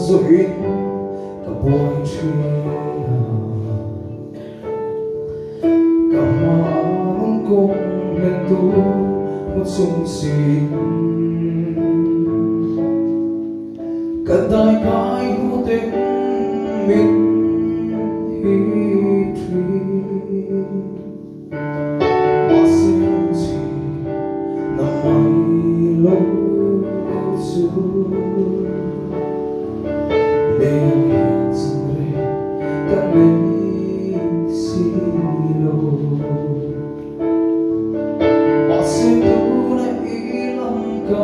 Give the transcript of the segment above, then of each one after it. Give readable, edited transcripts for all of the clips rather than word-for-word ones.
duyên cả buổi trưa cả hoa cùng lên tu một sung xin cả tai cái hữu tình mình hít hoa sinh gì nằm mây lâu xưa lên sưởi các mình silo hoa sinh tu lại lòng cả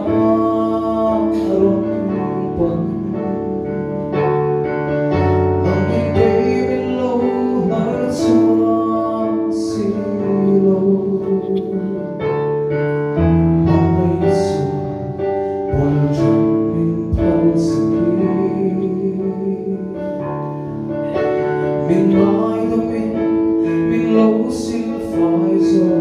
rumpan lòng đi bên lâu nở xuống silo mong xưa buồn trong mình thâu mình mãi đâu mình lâu xin phải rồi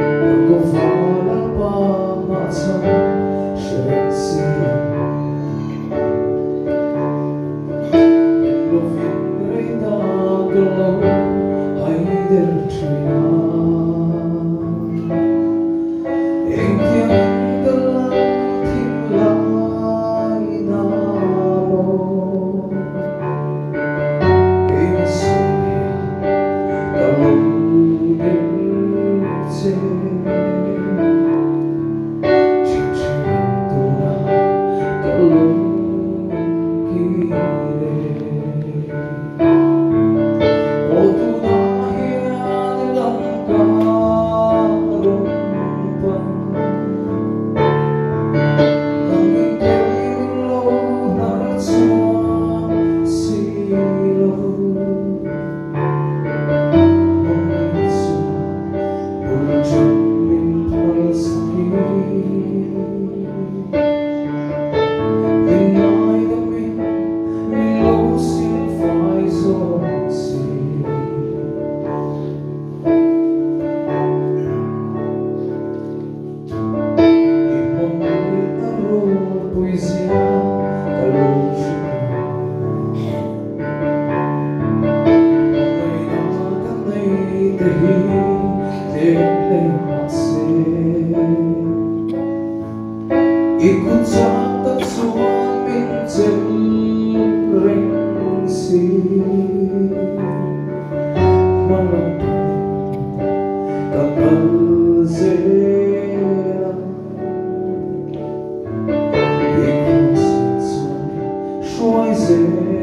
đâu có phải là ba mà chẳng sẽ xin mình lâu phiền người ta cứ lâu hãy để trời em thiên cứ lắng thiên lại nào em suy cả lâu đến trên chim chim tu na cả lâu kỳ lệ ô tu na hiền lòng cả ikut catat suami cenderengsi malam kakal zela ikut suami suai zela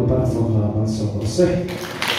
Para falar sobre você.